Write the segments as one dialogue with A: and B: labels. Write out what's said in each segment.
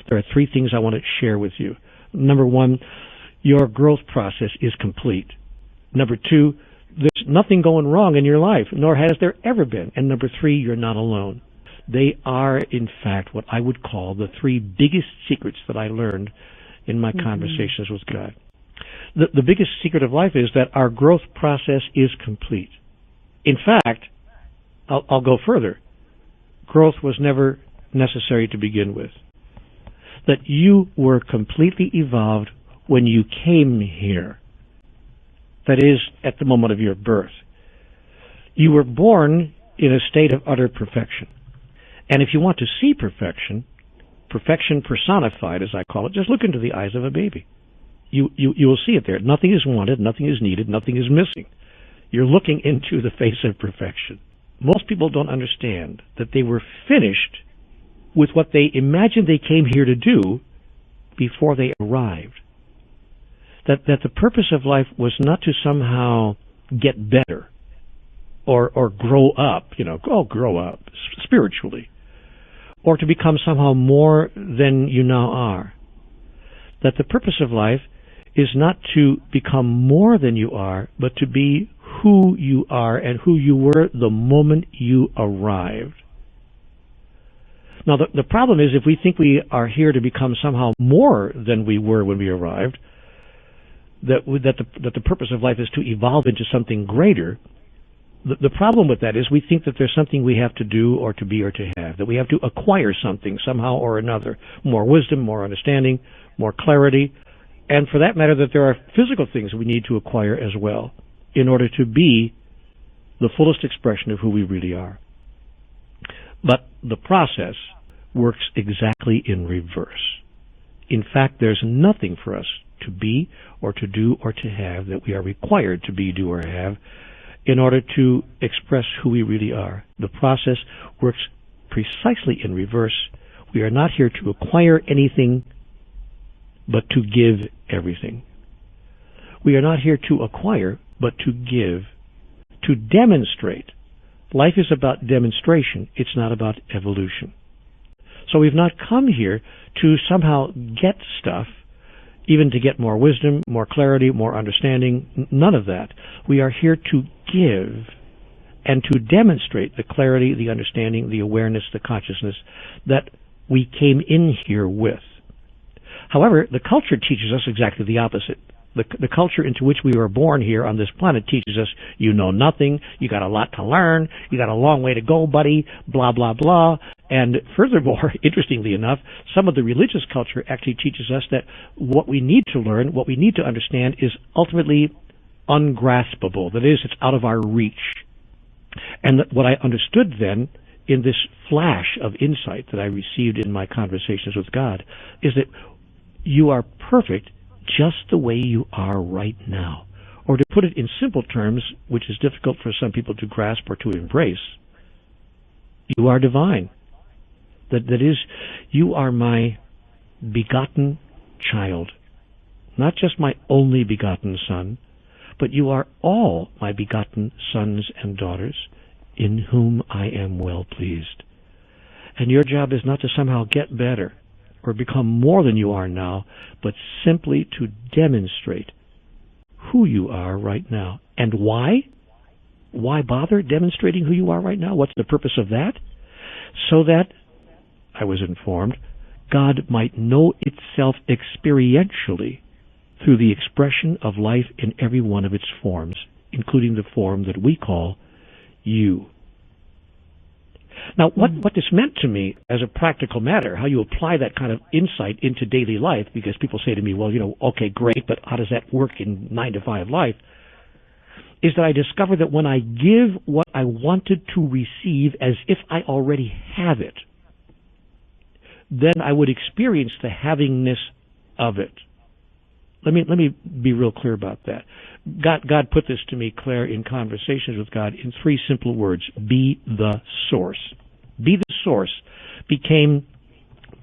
A: there are three things I want to share with you. Number one, your growth process is complete. Number two, there's nothing going wrong in your life, nor has there ever been. And number three, you're not alone. They are, in fact, what I would call the three biggest secrets that I learned in my conversations with God. The biggest secret of life is that our growth process is complete. In fact, I'll go further. Growth was never necessary to begin with. That you were completely evolved when you came here. That is, at the moment of your birth. You were born in a state of utter perfection. And if you want to see perfection, perfection personified, as I call it, just look into the eyes of a baby. You will see it there. Nothing is wanted, nothing is needed, nothing is missing. You're looking into the face of perfection. Most people don't understand that they were finished with what they imagined they came here to do before they arrived. That the purpose of life was not to somehow get better or grow up, grow up spiritually, or to become somehow more than you now are. That the purpose of life is not to become more than you are, but to be who you are and who you were the moment you arrived. Now, the problem is if we think we are here to become somehow more than we were when we arrived, that the purpose of life is to evolve into something greater. The problem with that is we think that there's something we have to do or to be or to have, that we have to acquire something somehow or another, more wisdom, more understanding, more clarity, and for that matter that there are physical things we need to acquire as well in order to be the fullest expression of who we really are. But the process works exactly in reverse. In fact, there's nothing for us to be or to do or to have that we are required to be, do, or have in order to express who we really are. The process works precisely in reverse. We are not here to acquire anything, but to give everything. We are not here to acquire, but to give, to demonstrate. Life is about demonstration. It's not about evolution. So we've not come here to somehow get stuff, even to get more wisdom, more clarity, more understanding, none of that. We are here to give and to demonstrate the clarity, the understanding, the awareness, the consciousness that we came in here with. However, the culture teaches us exactly the opposite. The culture into which we were born here on this planet teaches us you know nothing, you got a lot to learn, you got a long way to go, buddy, blah, blah, blah. And furthermore, interestingly enough, some of the religious culture actually teaches us that what we need to learn, what we need to understand is ultimately ungraspable. That is, it's out of our reach. And what I understood then in this flash of insight that I received in my conversations with God is that you are perfect just the way you are right now. Or to put it in simple terms, which is difficult for some people to grasp or to embrace, you are divine. That is, you are my begotten child. Not just my only begotten son, but you are all my begotten sons and daughters in whom I am well pleased. And your job is not to somehow get better or become more than you are now, but simply to demonstrate who you are right now. And why? Why bother demonstrating who you are right now? What's the purpose of that? So that, I was informed, God might know itself experientially through the expression of life in every one of its forms, including the form that we call you. Now, what this meant to me as a practical matter, how you apply that kind of insight into daily life, because people say to me, well, okay, great, but how does that work in 9-to-5 life, is that I discovered that when I give what I wanted to receive as if I already have it, then I would experience the havingness of it. Let me be real clear about that. God put this to me, Claire, in conversations with God in 3 simple words. Be the source. Be the source became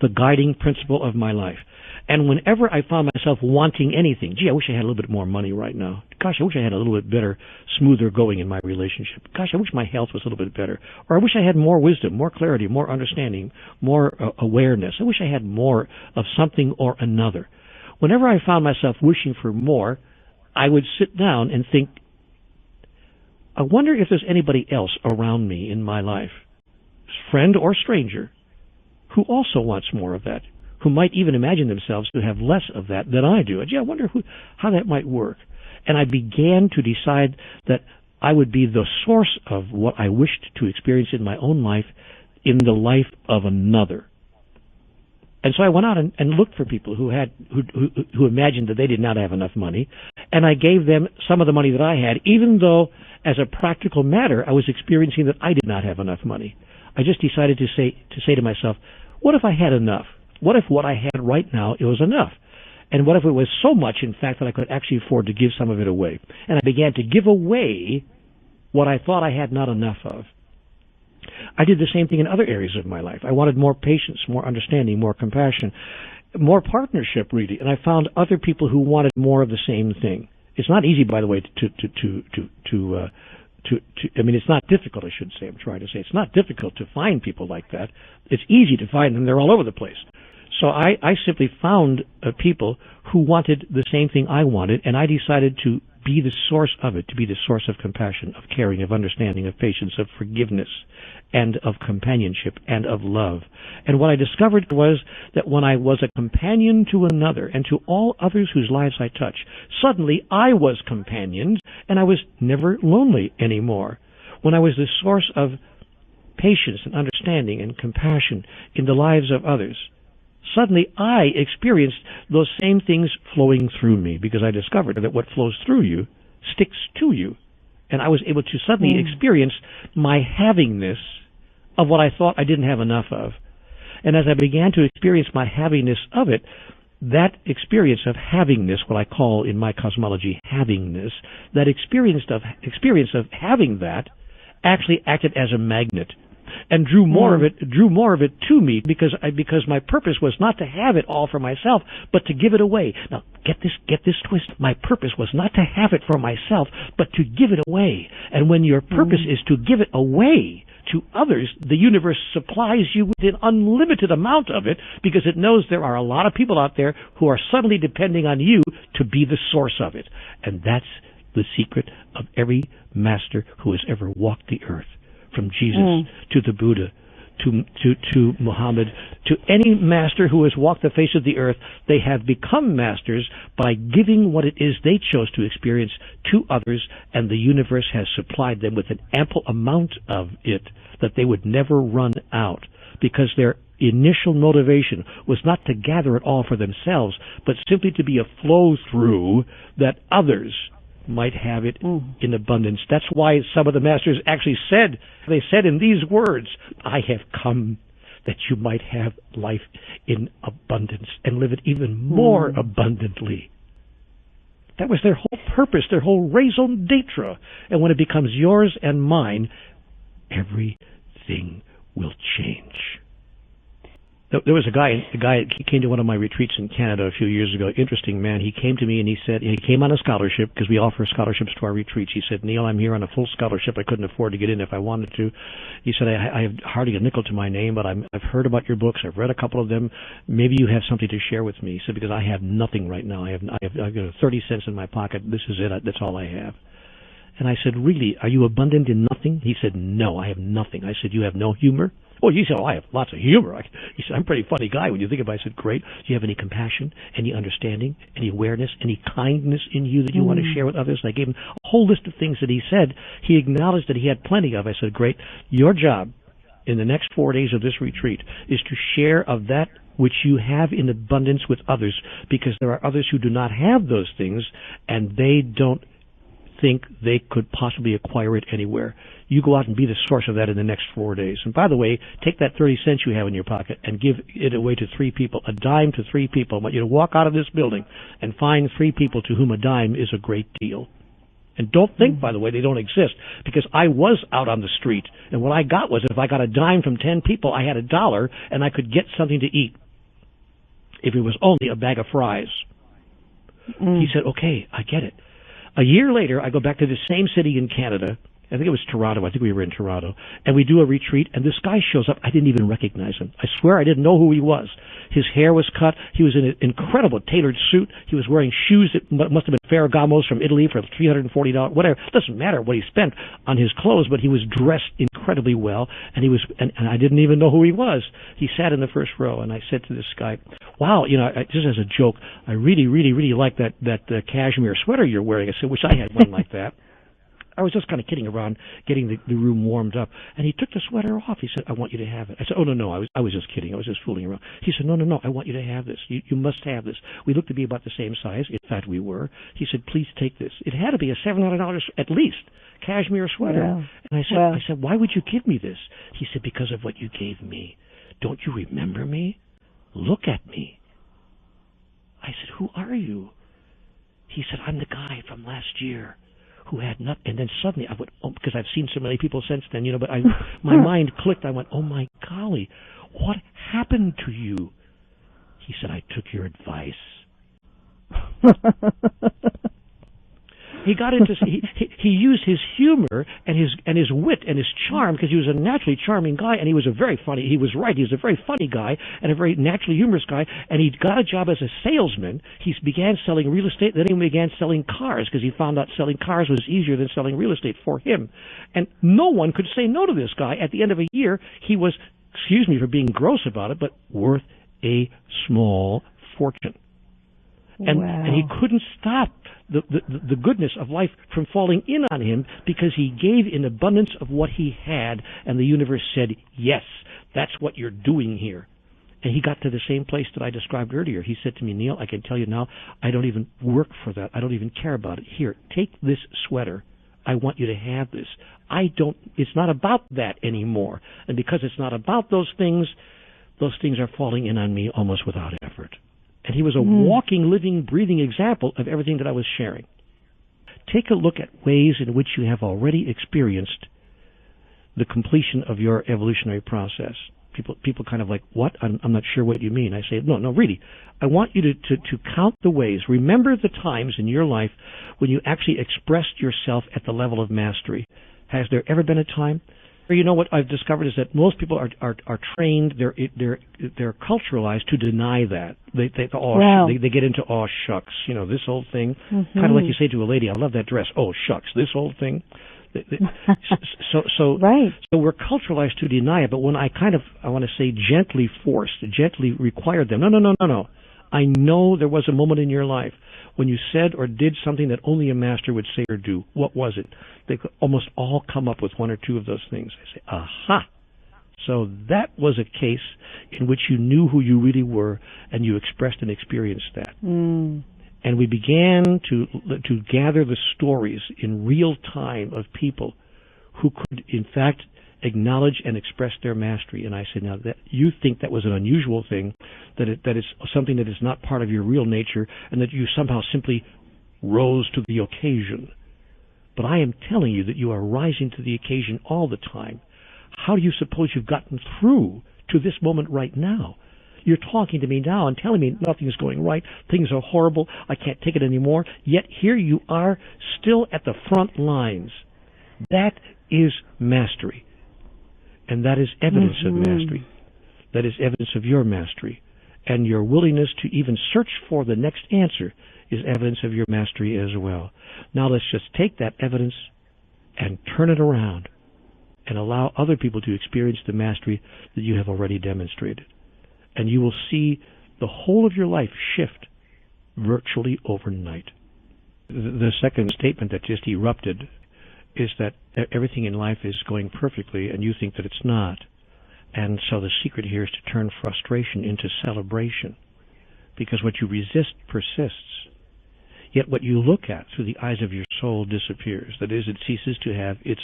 A: the guiding principle of my life. And whenever I found myself wanting anything, gee, I wish I had a little bit more money right now. Gosh, I wish I had a little bit better, smoother going in my relationship. Gosh, I wish my health was a little bit better. Or I wish I had more wisdom, more clarity, more understanding, more awareness. I wish I had more of something or another. Whenever I found myself wishing for more, I would sit down and think, I wonder if there's anybody else around me in my life, friend or stranger, who also wants more of that, who might even imagine themselves to have less of that than I do. And gee, I wonder how that might work. And I began to decide that I would be the source of what I wished to experience in my own life in the life of another. And so I went out and looked for people who imagined that they did not have enough money, and I gave them some of the money that I had, even though, as a practical matter, I was experiencing that I did not have enough money. I just decided to say to myself, what if I had enough? What if what I had right now, it was enough? And what if it was so much, in fact, that I could actually afford to give some of it away? And I began to give away what I thought I had not enough of. I did the same thing in other areas of my life. I wanted more patience, more understanding, more compassion, more partnership, really. And I found other people who wanted more of the same thing. It's not easy, by the way, I mean, it's not difficult, I should say. I'm trying to say it's not difficult to find people like that. It's easy to find them. They're all over the place. So I simply found people who wanted the same thing I wanted, and I decided to be the source of it, to be the source of compassion, of caring, of understanding, of patience, of forgiveness, and of companionship, and of love. And what I discovered was that when I was a companion to another, and to all others whose lives I touched, suddenly I was companioned, and I was never lonely anymore. When I was the source of patience and understanding and compassion in the lives of others, suddenly I experienced those same things flowing through me, because I discovered that what flows through you sticks to you. And I was able to suddenly experience my havingness of what I thought I didn't have enough of. And as I began to experience my havingness of it, that experience of havingness, what I call in my cosmology havingness, that experience of having that actually acted as a magnet and drew more of it to me, because my purpose was not to have it all for myself, but to give it away. Now, get this twist. My purpose was not to have it for myself, but to give it away. And when your purpose is to give it away to others, the universe supplies you with an unlimited amount of it, because it knows there are a lot of people out there who are suddenly depending on you to be the source of it. And that's the secret of every master who has ever walked the earth. From Jesus to the Buddha, to Muhammad, to any master who has walked the face of the earth, they have become masters by giving what it is they chose to experience to others, and the universe has supplied them with an ample amount of it that they would never run out, because their initial motivation was not to gather it all for themselves, but simply to be a flow-through that others might have it in abundance. That's why some of the masters actually said in these words, I have come that you might have life in abundance and live it even more abundantly. That was their whole purpose, their whole raison d'etre. And when it becomes yours and mine, everything will change. There was a guy he came to one of my retreats in Canada a few years ago. Interesting man. He came to me and he said, he came on a scholarship, because we offer scholarships to our retreats. He said, Neale, I'm here on a full scholarship. I couldn't afford to get in if I wanted to. He said, I have hardly a nickel to my name, but I've heard about your books. I've read a couple of them. Maybe you have something to share with me. He said, because I have nothing right now. I've got 30 cents in my pocket. This is it. That's all I have. And I said, really, are you abundant in nothing? He said, no, I have nothing. I said, you have no humor? Oh, you said, I have lots of humor. He said, I'm a pretty funny guy when you think about it. I said, great. Do you have any compassion, any understanding, any awareness, any kindness in you that you want to share with others? And I gave him a whole list of things that he said. He acknowledged that he had plenty of. I said, great. Your job in the next 4 days of this retreat is to share of that which you have in abundance with others, because there are others who do not have those things, and they don't think they could possibly acquire it anywhere. You go out and be the source of that in the next 4 days. And by the way, take that 30 cents you have in your pocket and give it away to 3 people, a dime to 3 people. I want you to walk out of this building and find 3 people to whom a dime is a great deal. And don't think, by the way, they don't exist, because I was out on the street, and what I got was, if I got a dime from 10 people, I had $1, and I could get something to eat. if it was only a bag of fries. He said, okay, I get it. A year later, I go back to the same city in Canada. I think it was Toronto. I think we were in Toronto. And we do a retreat, and this guy shows up. I didn't even recognize him. I swear I didn't know who he was. His hair was cut. He was in an incredible tailored suit. He was wearing shoes that must have been Ferragamos from Italy for $340. Whatever. It doesn't matter what he spent on his clothes, but he was dressed incredibly well, and and I didn't even know who he was. He sat in the first row, and I said to this guy, wow, just as a joke, I really, really, really like that cashmere sweater you're wearing. I said, wish I had one like that. I was just kind of kidding around, getting the room warmed up. And he took the sweater off. He said, I want you to have it. I said, oh, no, I was just kidding. I was just fooling around. He said, no, I want you to have this. You must have this. We look to be about the same size. In fact, we were. He said, please take this. It had to be a $700 at least cashmere sweater. Wow. And I said, why would you give me this? He said, because of what you gave me. Don't you remember me? Look at me. I said, who are you? He said, I'm the guy from last year who had nothing. And then suddenly I went, because I've seen so many people since then, but my mind clicked. I went, oh my golly, what happened to you? He said, I took your advice. He got into he used his humor and his wit and his charm, because he was a naturally charming guy, and he was a very funny guy and a very naturally humorous guy, and he got a job as a salesman. He began selling real estate, then he began selling cars, because he found out selling cars was easier than selling real estate for him. And no one could say no to this guy. At the end of a year, he was, excuse me for being gross about it, but worth a small fortune. And he couldn't stop the goodness of life from falling in on him, because he gave in abundance of what he had, and the universe said, yes, that's what you're doing here. And he got to the same place that I described earlier. He said to me, Neale, I can tell you now, I don't even work for that. I don't even care about it. Here, take this sweater. I want you to have this. It's not about that anymore. And because it's not about those things are falling in on me almost without effort. And he was a walking, living, breathing example of everything that I was sharing. Take a look at ways in which you have already experienced the completion of your evolutionary process. People kind of like, what? I'm not sure what you mean. I say, no, really. I want you to count the ways. Remember the times in your life when you actually expressed yourself at the level of mastery. Has there ever been a time? You know what I've discovered is that most people are trained. They're culturalized to deny that. They get into shucks. This old thing. Kind of like you say to a lady, I love that dress. Oh shucks, this old thing. So we're culturalized to deny it. But when I want to say gently required them. No. I know there was a moment in your life when you said or did something that only a master would say or do. What was it? They could almost all come up with one or two of those things. I say, aha. So that was a case in which you knew who you really were, and you expressed and experienced that. And we began to gather the stories in real time of people who could, in fact, acknowledge and express their mastery. And I said, now that you think that was an unusual thing, that it's something that is not part of your real nature, and that you somehow simply rose to the occasion. But I am telling you that you are rising to the occasion all the time. How do you suppose you've gotten through to this moment right now? You're talking to me now and telling me nothing's going right, things are horrible, I can't take it anymore, yet here you are still at the front lines. That is mastery. And that is evidence of mastery. That is evidence of your mastery. And your willingness to even search for the next answer is evidence of your mastery as well. Now let's just take that evidence and turn it around and allow other people to experience the mastery that you have already demonstrated. And you will see the whole of your life shift virtually overnight. The second statement that just erupted is that everything in life is going perfectly and you think that it's not. And so the secret here is to turn frustration into celebration, because what you resist persists. Yet what you look at through the eyes of your soul disappears. That is, it ceases to have its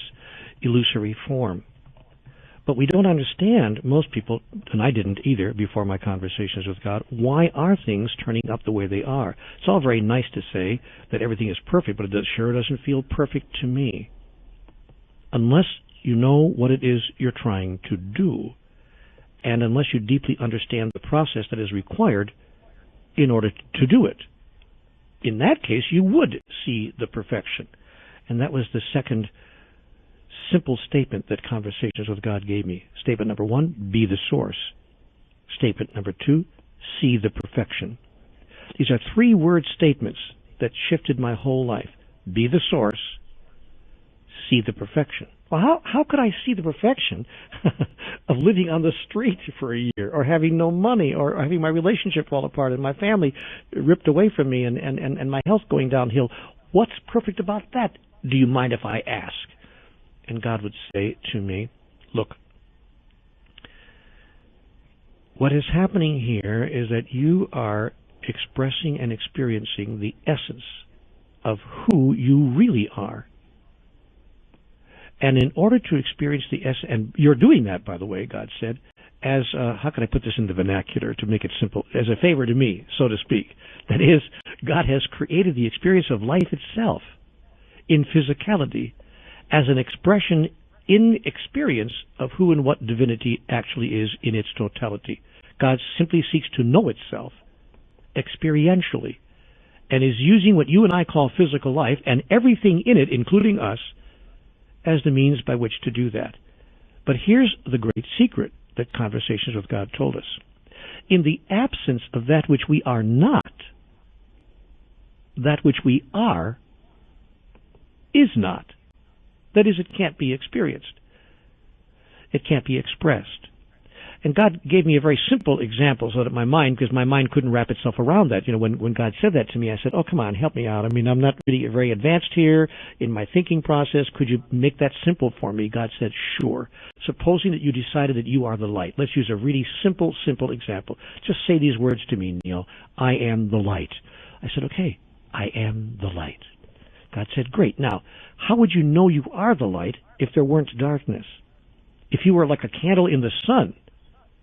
A: illusory form. But we don't understand, most people, and I didn't either before my conversations with God, why are things turning up the way they are? It's all very nice to say that everything is perfect, but it sure doesn't feel perfect to me. Unless you know what it is you're trying to do, and unless you deeply understand the process that is required, in order to do it. In that case, you would see the perfection. And that was the second simple statement that Conversations with God gave me. Statement number 1, be the source. Statement number 2, see the perfection. These are 3-word statements that shifted my whole life. Be the source, see the perfection. Well, how could I see the perfection of living on the street for a year, or having no money, or having my relationship fall apart and my family ripped away from me, and my health going downhill? What's perfect about that? Do you mind if I ask? And God would say to me, look, what is happening here is that you are expressing and experiencing the essence of who you really are. And in order to experience the essence, and you're doing that, by the way, God said, as, how can I put this in the vernacular to make it simple, as a favor to me, so to speak. That is, God has created the experience of life itself in physicality as an expression in experience of who and what divinity actually is in its totality. God simply seeks to know itself experientially, and is using what you and I call physical life and everything in it, including us, as the means by which to do that. But here's the great secret that Conversations with God told us. In the absence of that which we are not, that which we are is not. That is, it can't be experienced. It can't be expressed. And God gave me a very simple example so that my mind, because my mind couldn't wrap itself around that. You know, when God said that to me, I said, oh, come on, help me out. I mean, I'm not really very advanced here in my thinking process. Could you make that simple for me? God said, sure. Supposing that you decided that you are the light. Let's use a really simple example. Just say these words to me, Neale. I am the light. I said, okay, I am the light. God said, great. Now, how would you know you are the light if there weren't darkness? If you were like a candle in the sun,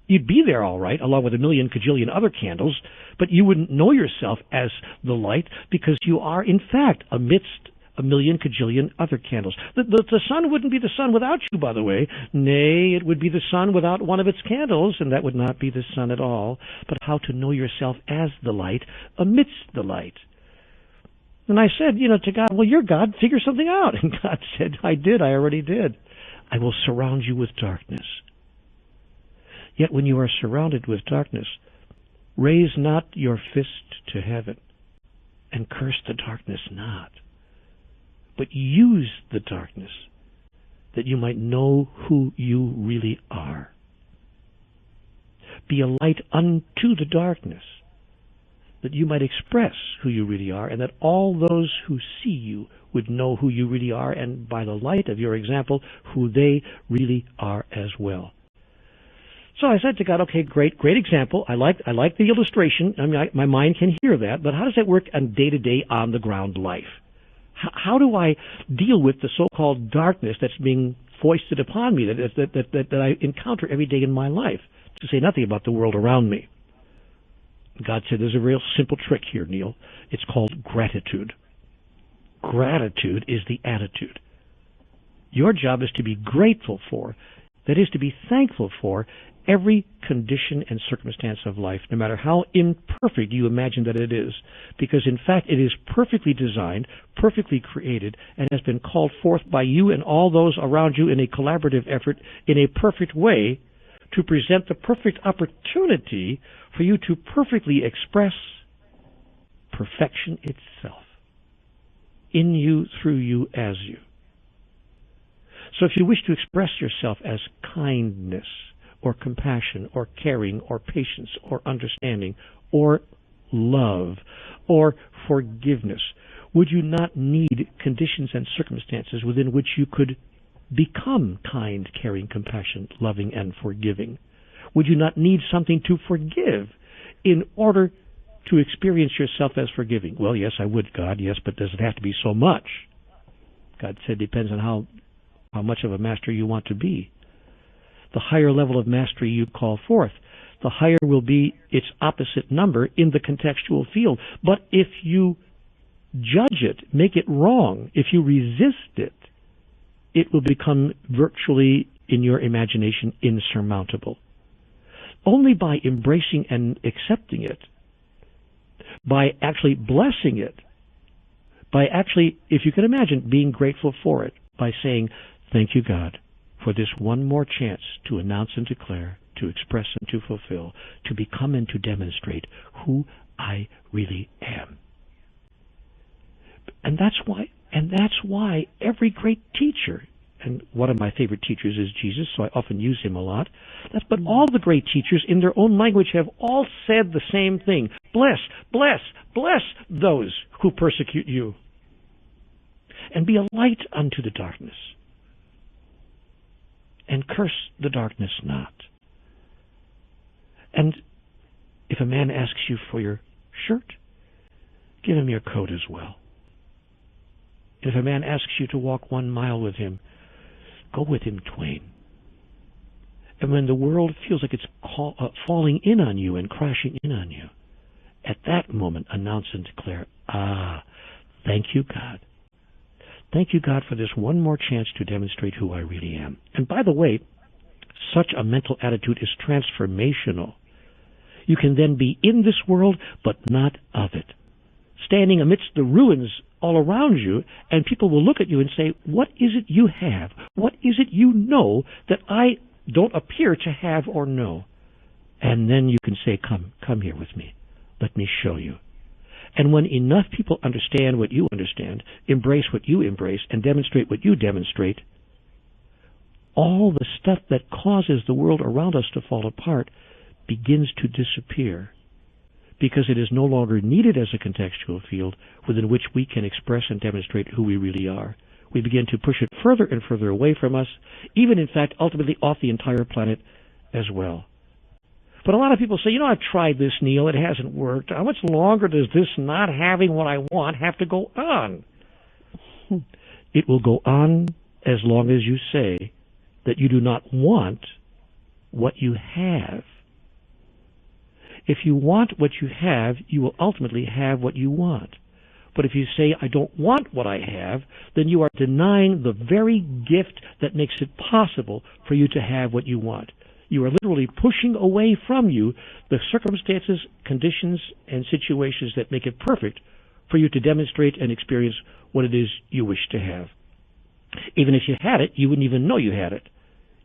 A: you'd be there all right, along with a million cajillion other candles, but you wouldn't know yourself as the light because you are, in fact, amidst a million cajillion other candles. The sun wouldn't be the sun without you, by the way. Nay, it would be the sun without one of its candles, and that would not be the sun at all. But how to know yourself as the light amidst the light. And I said, to God, well, you're God, figure something out. And God said, I already did. I will surround you with darkness. Yet when you are surrounded with darkness, raise not your fist to heaven, and curse the darkness not, but use the darkness, that you might know who you really are. Be a light unto the darkness, that you might express who you really are, and that all those who see you would know who you really are, and by the light of your example, who they really are as well. So I said to God, okay, great example. I like the illustration. I mean, my mind can hear that, but how does that work on day-to-day, on-the-ground life? How do I deal with the so-called darkness that's being foisted upon me, that I encounter every day in my life, to say nothing about the world around me? God said, there's a real simple trick here, Neale. It's called gratitude. Gratitude is the attitude. Your job is to be grateful for, that is, to be thankful for, every condition and circumstance of life, no matter how imperfect you imagine that it is, because in fact it is perfectly designed, perfectly created, and has been called forth by you and all those around you in a collaborative effort in a perfect way to present the perfect opportunity for you to perfectly express perfection itself in you, through you, as you. So if you wish to express yourself as kindness, or compassion, or caring, or patience, or understanding, or love, or forgiveness, would you not need conditions and circumstances within which you could become kind, caring, compassionate, loving, and forgiving? Would you not need something to forgive in order to experience yourself as forgiving? Well, yes, I would, God, yes, but does it have to be so much? God said, depends on how much of a master you want to be. The higher level of mastery you call forth, the higher will be its opposite number in the contextual field. But if you judge it, make it wrong, if you resist it, it will become virtually, in your imagination, insurmountable. Only by embracing and accepting it by actually blessing it, by actually, if you can imagine, being grateful for it, by saying, thank you, God, for this one more chance to announce and declare, to express and to fulfill, to become and to demonstrate who I really am. And that's why every great teacher, and one of my favorite teachers is Jesus, so I often use him a lot, but all the great teachers in their own language have all said the same thing. Bless, bless, bless those who persecute you, and be a light unto the darkness, and curse the darkness not. And if a man asks you for your shirt, give him your coat as well. If a man asks you to walk 1 mile with him, go with him twain. And when the world feels like it's falling in on you and crashing in on you, at that moment announce and declare, thank you, God. Thank you, God, for this one more chance to demonstrate who I really am. And by the way, such a mental attitude is transformational. You can then be in this world, but not of it. Standing amidst the ruins all around you, and people will look at you and say, what is it you have? What is it you know that I don't appear to have or know? And then you can say, come here with me. Let me show you. And when enough people understand what you understand, embrace what you embrace, and demonstrate what you demonstrate, all the stuff that causes the world around us to fall apart begins to disappear, because it is no longer needed as a contextual field within which we can express and demonstrate who we really are. We begin to push it further and further away from us, even in fact ultimately off the entire planet as well. But a lot of people say, I've tried this, Neale, it hasn't worked. How much longer does this not having what I want have to go on? It will go on as long as you say that you do not want what you have. If you want what you have, you will ultimately have what you want. But if you say, I don't want what I have, then you are denying the very gift that makes it possible for you to have what you want. You are literally pushing away from you the circumstances, conditions, and situations that make it perfect for you to demonstrate and experience what it is you wish to have. Even if you had it, you wouldn't even know you had it.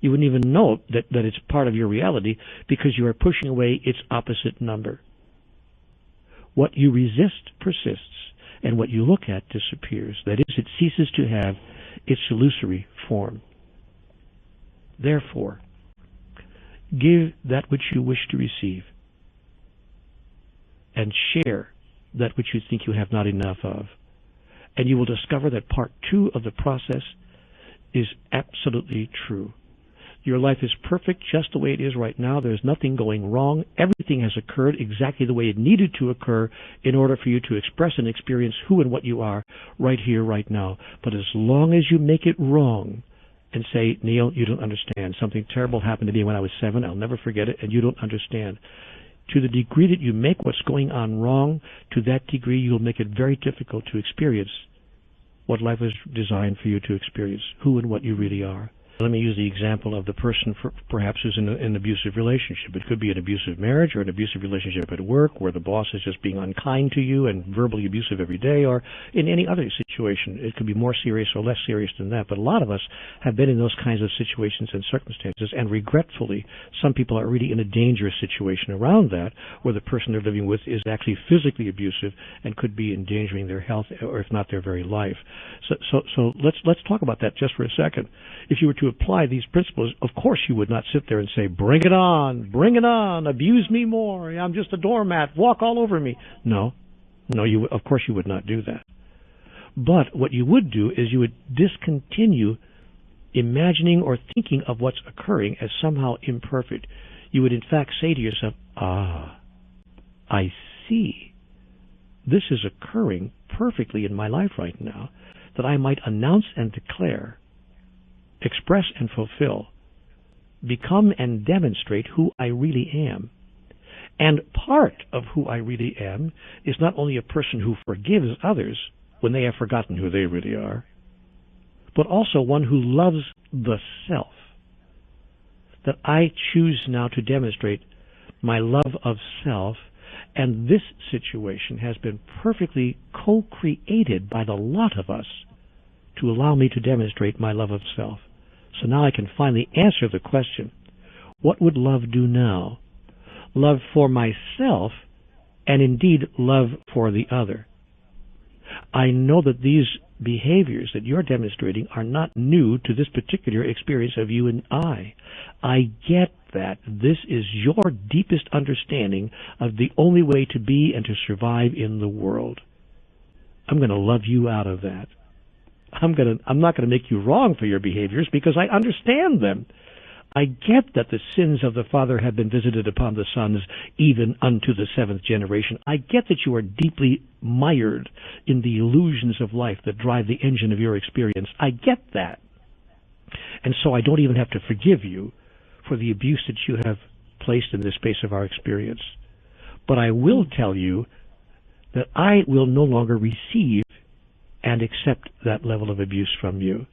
A: You wouldn't even know that it's part of your reality, because you are pushing away its opposite number. What you resist persists, and what you look at disappears. That is, it ceases to have its illusory form. Therefore, give that which you wish to receive, and share that which you think you have not enough of. And you will discover that part 2 of the process is absolutely true. Your life is perfect just the way it is right now. There's nothing going wrong. Everything has occurred exactly the way it needed to occur in order for you to express and experience who and what you are right here, right now. But as long as you make it wrong and say, Neale, you don't understand. Something terrible happened to me when I was 7. I'll never forget it, and you don't understand. To the degree that you make what's going on wrong, to that degree you'll make it very difficult to experience what life is designed for you to experience, who and what you really are. Let me use the example of the person perhaps who's in an abusive relationship. It could be an abusive marriage or an abusive relationship at work where the boss is just being unkind to you and verbally abusive every day, or in any other situation. It could be more serious or less serious than that. But a lot of us have been in those kinds of situations and circumstances, and regretfully, some people are really in a dangerous situation around that, where the person they're living with is actually physically abusive and could be endangering their health, or if not their very life. So let's talk about that just for a second. If you were to apply these principles, of course you would not sit there and say, bring it on, abuse me more, I'm just a doormat, walk all over me. No, of course you would not do that. But what you would do is you would discontinue imagining or thinking of what's occurring as somehow imperfect. You would in fact say to yourself, I see. This is occurring perfectly in my life right now, that I might announce and declare, express and fulfill, become and demonstrate who I really am. And part of who I really am is not only a person who forgives others when they have forgotten who they really are, but also one who loves the self. That I choose now to demonstrate my love of self And this situation has been perfectly co-created by the lot of us to allow me to demonstrate my love of self. So now I can finally answer the question, what would love do now? Love for myself, and indeed love for the other. I know that these behaviors that you're demonstrating are not new to this particular experience of you and I. I get that. This is your deepest understanding of the only way to be and to survive in the world. I'm going to love you out of that. I'm not going to make you wrong for your behaviors because I understand them. I get that the sins of the father have been visited upon the sons, even unto the seventh generation. I get that you are deeply mired in the illusions of life that drive the engine of your experience. I get that. And so I don't even have to forgive you for the abuse that you have placed in the space of our experience. But I will tell you that I will no longer receive and accept that level of abuse from you.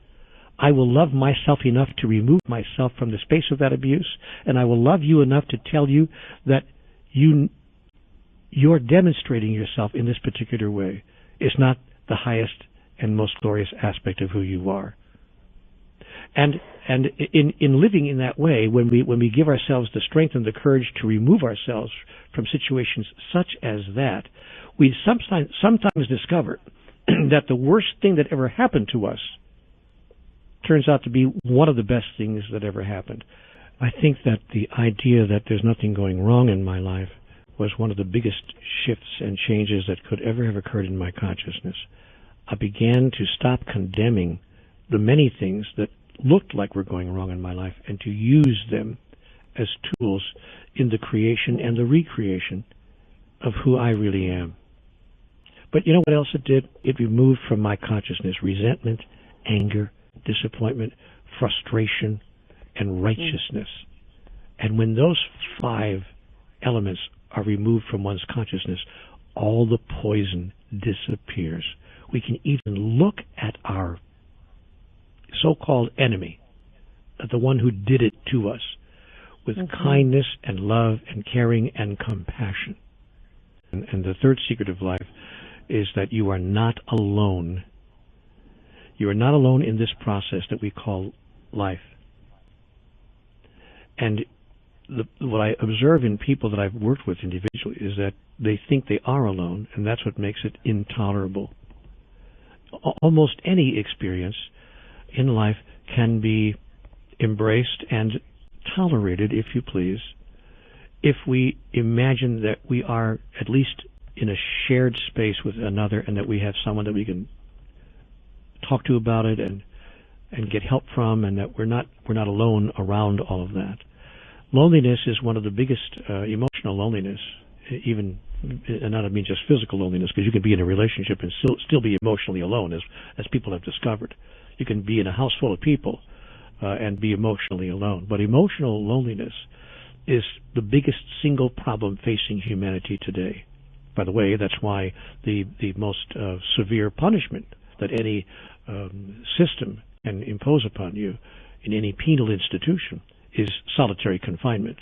A: I will love myself enough to remove myself from the space of that abuse, and I will love you enough to tell you that you're demonstrating yourself in this particular way is not the highest and most glorious aspect of who you are. And in living in that way, when we give ourselves the strength and the courage to remove ourselves from situations such as that, we sometimes discover that the worst thing that ever happened to us turns out to be one of the best things that ever happened. I think that the idea that there's nothing going wrong in my life was one of the biggest shifts and changes that could ever have occurred in my consciousness. I began to stop condemning the many things that looked like were going wrong in my life and to use them as tools in the creation and the recreation of who I really am. But you know what else it did? It removed from my consciousness resentment, anger, disappointment, frustration, and righteousness. And when those 5 elements are removed from one's consciousness, all the poison disappears. We can even look at our so-called enemy, at the one who did it to us, with kindness and love and caring and compassion. And the third secret of life is that you are not alone. You are not alone in this process that we call life. And what I observe in people that I've worked with individually is that they think they are alone, and that's what makes it intolerable. Almost any experience in life can be embraced and tolerated, if you please, if we imagine that we are at least in a shared space with another and that we have someone that we can talk to about it and get help from, and that we're not alone around all of that. Loneliness is one of the biggest emotional loneliness, even, and I don't mean just physical loneliness, because you can be in a relationship and still be emotionally alone, as people have discovered. You can be in a house full of people and be emotionally alone. But emotional loneliness is the biggest single problem facing humanity today. By the way, that's why the most severe punishment that any system can impose upon you in any penal institution is solitary confinement.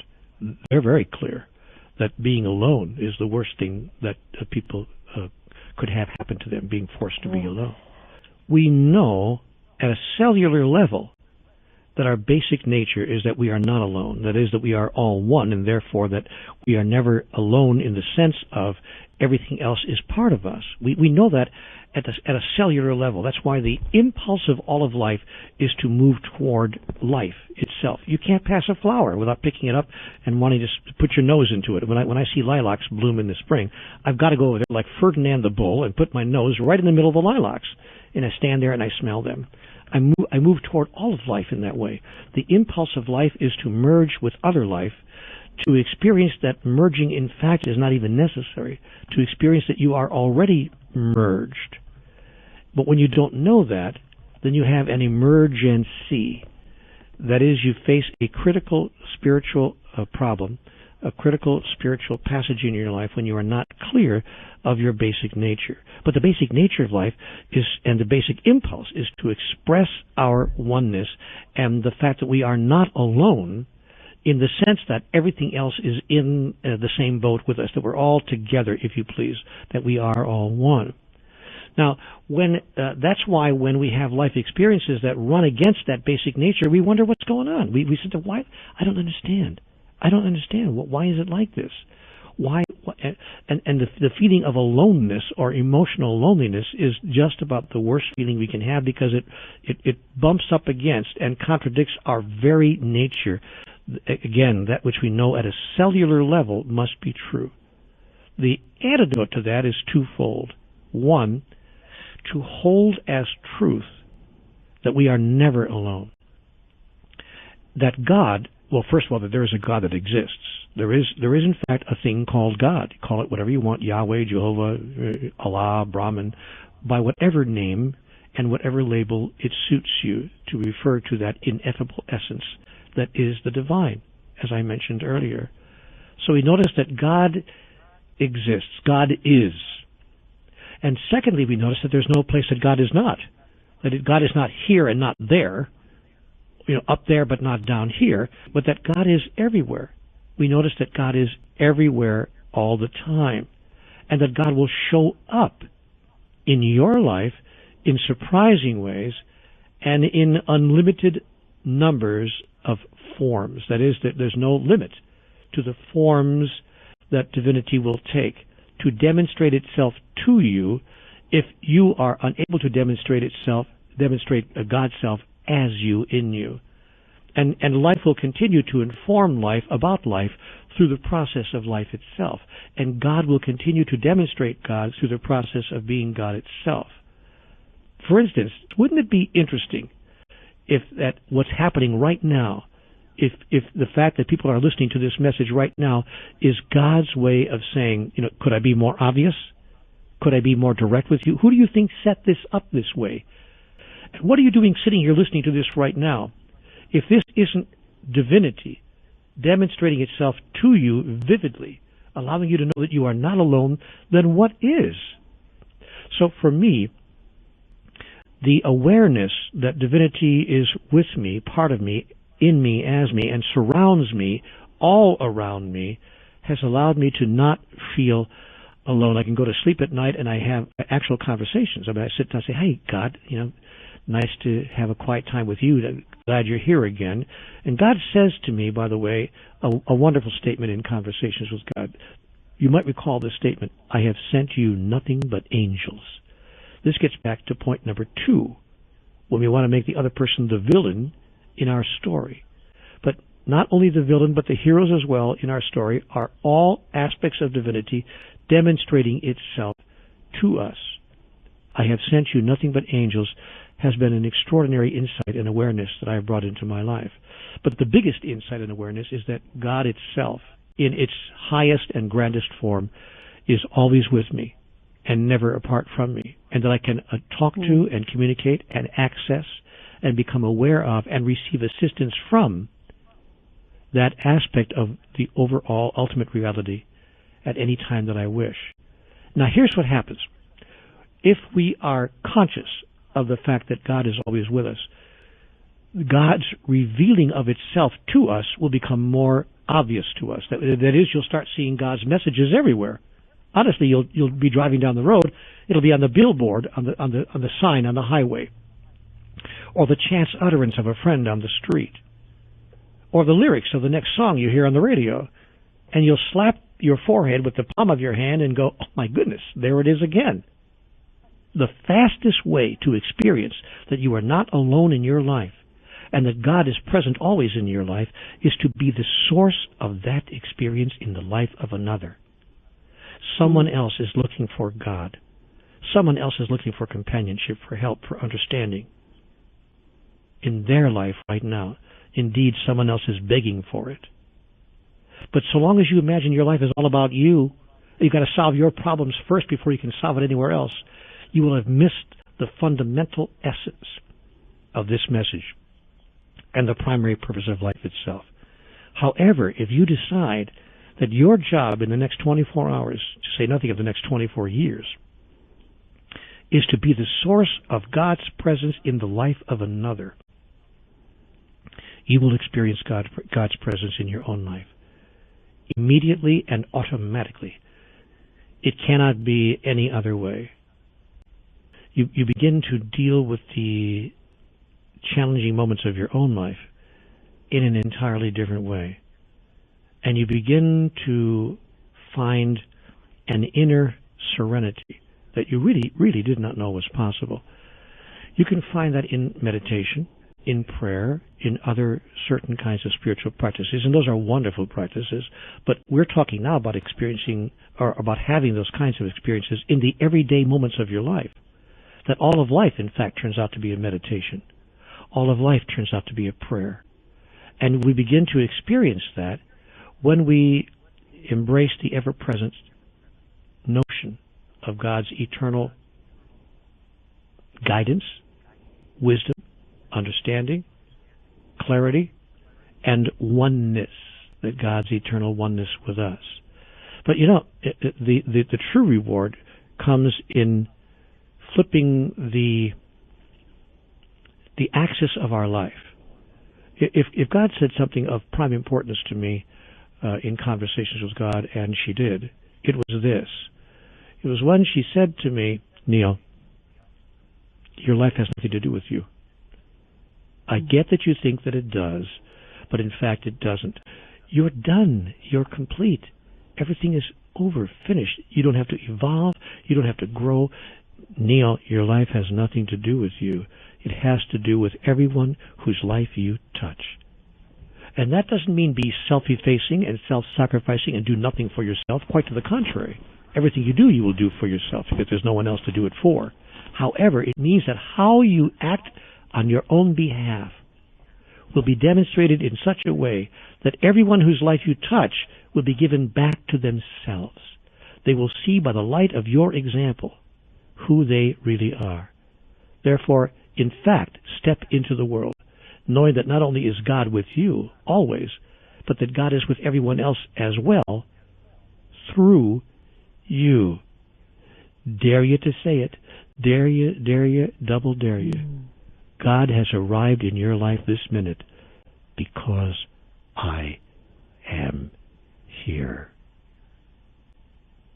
A: They're very clear that being alone is the worst thing that people could have happen to them, being forced to be alone. We know at a cellular level that our basic nature is that we are not alone. That is, that we are all one, and therefore that we are never alone in the sense of everything else is part of us. We know that at a cellular level. That's why the impulse of all of life is to move toward life itself. You can't pass a flower without picking it up and wanting to put your nose into it. When I see lilacs bloom in the spring, I've got to go over there like Ferdinand the Bull and put my nose right in the middle of the lilacs, and I stand there and I smell them. I move toward all of life in that way. The impulse of life is to merge with other life, to experience that merging, in fact, is not even necessary, to experience that you are already merged. But when you don't know that, then you have an emergency. That is, you face a critical spiritual problem, a critical spiritual passage in your life when you are not clear of your basic nature. But the basic nature of life is, and the basic impulse is to express our oneness, and the fact that we are not alone in the sense that everything else is in the same boat with us, that we're all together, if you please, that we are all one. Now, that's why when we have life experiences that run against that basic nature, we wonder what's going on. We say, why? I don't understand. I don't understand. Why is it like this? Why? And the feeling of aloneness or emotional loneliness is just about the worst feeling we can have, because it bumps up against and contradicts our very nature. Again, that which we know at a cellular level must be true. The antidote to that is twofold. One, to hold as truth that we are never alone. That God, well, first of all, that there is a God that exists. There is in fact a thing called God. Call it whatever you want, Yahweh, Jehovah, Allah, Brahman, by whatever name and whatever label it suits you to refer to that ineffable essence that is the divine, as I mentioned earlier. So we notice that God exists. God is. And secondly, we notice that there's no place that God is not. That God is not here and not there, up there but not down here, but that God is everywhere. We notice that God is everywhere all the time, and that God will show up in your life in surprising ways and in unlimited numbers of forms. That is, that there's no limit to the forms that divinity will take to demonstrate itself to you if you are unable to demonstrate God's self as you, in you. And life will continue to inform life about life through the process of life itself. And God will continue to demonstrate God through the process of being God itself. For instance, wouldn't it be interesting if that what's happening right now, if the fact that people are listening to this message right now is God's way of saying, could I be more obvious? Could I be more direct with you? Who do you think set this up this way? And what are you doing sitting here listening to this right now? If this isn't divinity demonstrating itself to you vividly, allowing you to know that you are not alone, then what is? So for me, the awareness that divinity is with me, part of me, in me, as me, and surrounds me, all around me, has allowed me to not feel alone. I can go to sleep at night and I have actual conversations. I sit down and say, hey, God, nice to have a quiet time with you. Glad you're here again. And God says to me, by the way, a wonderful statement in Conversations with God. You might recall this statement, I have sent you nothing but angels. This gets back to point number 2, when we want to make the other person the villain in our story. But not only the villain, but the heroes as well in our story are all aspects of divinity demonstrating itself to us. I have sent you nothing but angels has been an extraordinary insight and awareness that I have brought into my life. But the biggest insight and awareness is that God itself, in its highest and grandest form, is always with me and never apart from me, and that I can talk to and communicate and access and become aware of and receive assistance from that aspect of the overall ultimate reality at any time that I wish. Now here's what happens. If we are conscious of the fact that God is always with us, God's revealing of itself to us will become more obvious to us. That is, you'll start seeing God's messages everywhere. Honestly, you'll be driving down the road, it'll be on the billboard, on the sign on the highway, or the chance utterance of a friend on the street, or the lyrics of the next song you hear on the radio, and you'll slap your forehead with the palm of your hand and go, oh my goodness, there it is again. The fastest way to experience that you are not alone in your life and that God is present always in your life is to be the source of that experience in the life of another. Someone else is looking for God. Someone else is looking for companionship, for help, for understanding in their life right now. Indeed, someone else is begging for it. But so long as you imagine your life is all about you, you've got to solve your problems first before you can solve it anywhere else, you will have missed the fundamental essence of this message and the primary purpose of life itself. However, if you decide that your job in the next 24 hours, to say nothing of the next 24 years, is to be the source of God's presence in the life of another, you will experience God's presence in your own life. Immediately and automatically. It cannot be any other way. You begin to deal with the challenging moments of your own life in an entirely different way. And you begin to find an inner serenity that you really did not know was possible. You can find that in meditation, in prayer, in other certain kinds of spiritual practices, and those are wonderful practices, but we're talking now about experiencing, or about having those kinds of experiences in the everyday moments of your life. That all of life, in fact, turns out to be a meditation. All of life turns out to be a prayer. And we begin to experience that when we embrace the ever-present notion of God's eternal guidance, wisdom, understanding, clarity, and oneness, that God's eternal oneness with us. But the true reward comes in flipping the axis of our life. If God said something of prime importance to me in conversations with God, and she did, it was this. It was when she said to me, Neale, your life has nothing to do with you. I get that you think that it does, but in fact it doesn't. You're done. You're complete. Everything is over, finished. You don't have to evolve. You don't have to grow. Neale, your life has nothing to do with you. It has to do with everyone whose life you touch. And that doesn't mean be self-effacing and self-sacrificing and do nothing for yourself. Quite to the contrary. Everything you do, you will do for yourself because there's no one else to do it for. However, it means that how you act on your own behalf will be demonstrated in such a way that everyone whose life you touch will be given back to themselves. They will see by the light of your example who they really are. Therefore, in fact, step into the world, knowing that not only is God with you always, but that God is with everyone else as well through you. Dare you to say it. Dare you, double dare you. God has arrived in your life this minute because I am here.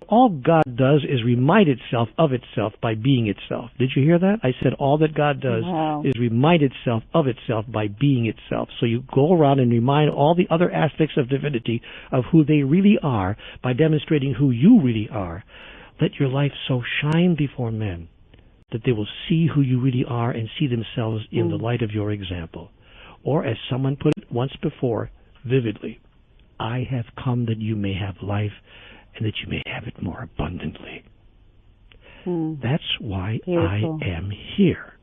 A: All God does is remind itself of itself by being itself. Did you hear that? I said all that God does is remind itself of itself by being itself. So you go around and remind all the other aspects of divinity of who they really are by demonstrating who you really are. Let your life so shine before men that they will see who you really are and see themselves in the light of your example. Or as someone put it once before, vividly, I have come that you may have life and that you may have it more abundantly. That's why Beautiful. I am here.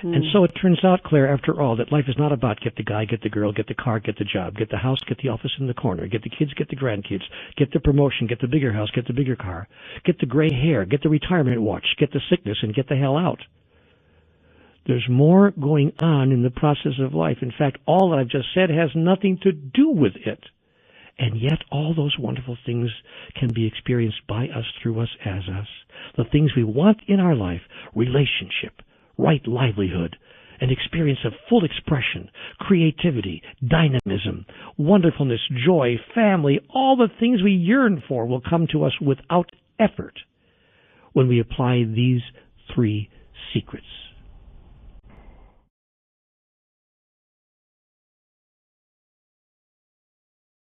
A: And so it turns out, Claire, after all, that life is not about get the guy, get the girl, get the car, get the job, get the house, get the office in the corner, get the kids, get the grandkids, get the promotion, get the bigger house, get the bigger car, get the gray hair, get the retirement watch, get the sickness, and get the hell out. There's more going on in the process of life. In fact, all that I've just said has nothing to do with it. And yet all those wonderful things can be experienced by us, through us, as us. The things we want in our life, relationship, right livelihood, an experience of full expression, creativity, dynamism, wonderfulness, joy, family, all the things we yearn for will come to us without effort when we apply these three secrets.